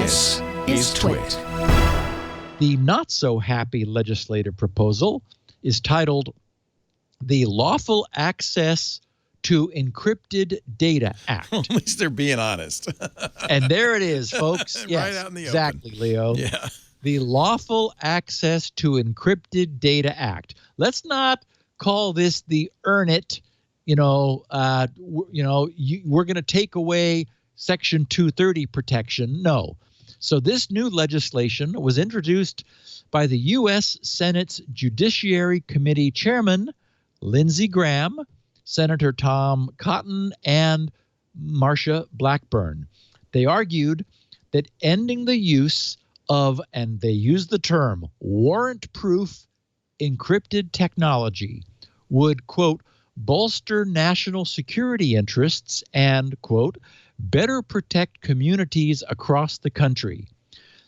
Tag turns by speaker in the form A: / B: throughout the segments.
A: This is TWiT.
B: The not-so-happy legislative proposal is titled the Lawful Access to Encrypted Data Act.
A: At least they're being honest.
B: And there it is, folks. Yes,
A: right out in the
B: exactly,
A: open.
B: Leo.
A: Yeah.
B: The Lawful Access to Encrypted Data Act. Let's not call this the Earn It. We're going to take away Section 230 protection. No. So this new legislation was introduced by the U.S. Senate's Judiciary Committee Chairman, Lindsey Graham, Senator Tom Cotton, and Marsha Blackburn. They argued that ending the use of, and they used the term, warrant-proof encrypted technology would, quote, bolster national security interests and, quote, better protect communities across the country.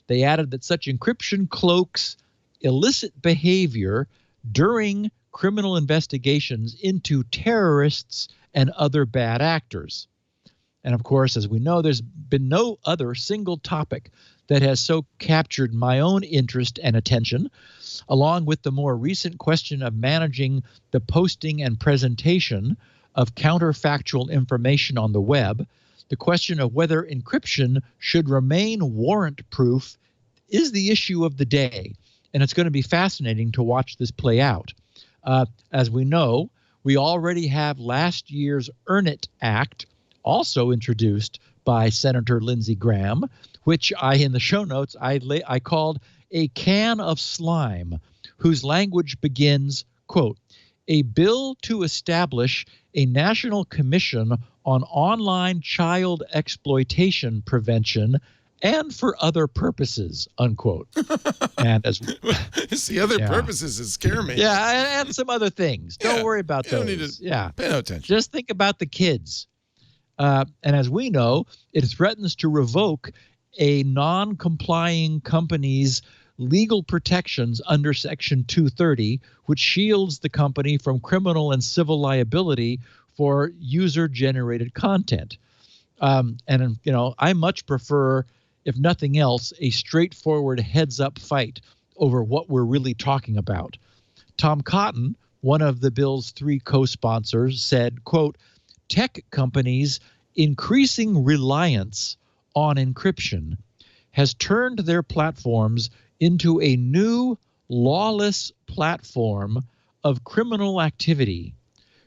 B: They added that such encryption cloaks illicit behavior during criminal investigations into terrorists and other bad actors. And of course, as we know, there's been no other single topic that has so captured my own interest and attention, along with the more recent question of managing the posting and presentation of counterfactual information on the web. The question of whether encryption should remain warrant-proof is the issue of the day, and it's going to be fascinating to watch this play out. As we know, we already have last year's Earn It Act, also introduced by Senator Lindsey Graham, which in the show notes, I called a can of slime, whose language begins, quote, a bill to establish a national commission on online child exploitation prevention and for other purposes, unquote. And as
A: it's the other purposes that scare me.
B: Yeah, and some other things. Don't worry about those.
A: Don't need to pay no attention.
B: Just think about the kids. And as we know, it threatens to revoke a non-complying company's legal protections under Section 230, which shields the company from criminal and civil liability for user-generated content. I much prefer, if nothing else, a straightforward heads-up fight over what we're really talking about. Tom Cotton, one of the bill's three co-sponsors, said, quote, tech companies' increasing reliance on encryption has turned their platforms into a new lawless platform of criminal activity.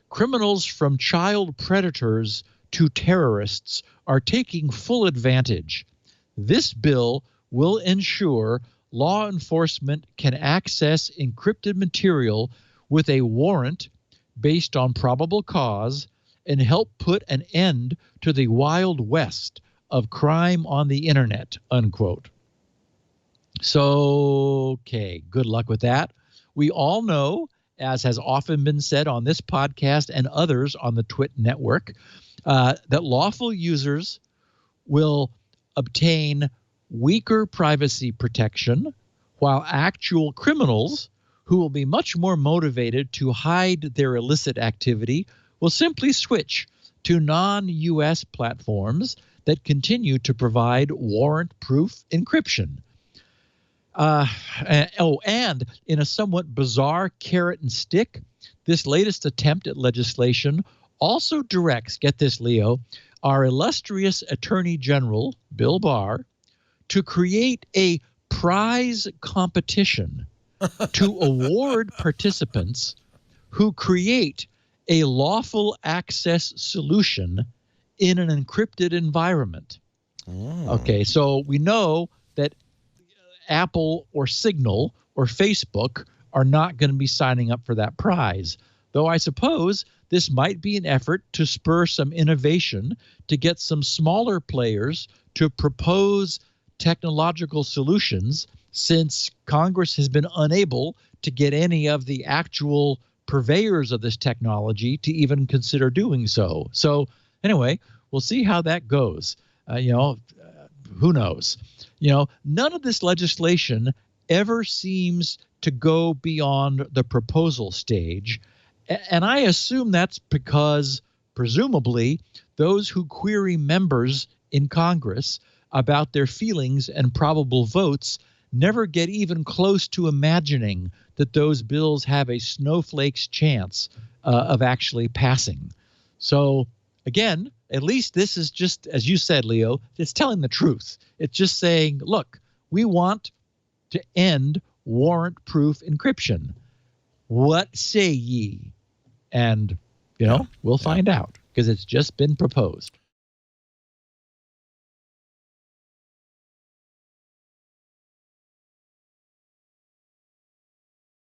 B: Criminals from child predators to terrorists are taking full advantage. This bill will ensure law enforcement can access encrypted material with a warrant based on probable cause and help put an end to the Wild West of crime on the internet, unquote. So, okay, good luck with that. We all know, as has often been said on this podcast and others on the TWiT network, that lawful users will obtain weaker privacy protection, while actual criminals, who will be much more motivated to hide their illicit activity, will simply switch to non-U.S. platforms that continue to provide warrant-proof encryption. And in a somewhat bizarre carrot and stick, this latest attempt at legislation also directs, get this, Leo, our illustrious Attorney General, Bill Barr, to create a prize competition to award participants who create a lawful access solution in an encrypted environment. Okay, so we know that Apple or Signal or Facebook are not going to be signing up for that prize, though I suppose this might be an effort to spur some innovation to get some smaller players to propose technological solutions, since Congress has been unable to get any of the actual purveyors of this technology to even consider doing so. So anyway, we'll see how that goes. Who knows? None of this legislation ever seems to go beyond the proposal stage. And I assume that's because, presumably, those who query members in Congress about their feelings and probable votes never get even close to imagining that those bills have a snowflake's chance of actually passing. So again, at least this is just, as you said, Leo, it's telling the truth. It's just saying, look, we want to end warrant-proof encryption. What say ye? And, we'll find out because it's just been proposed.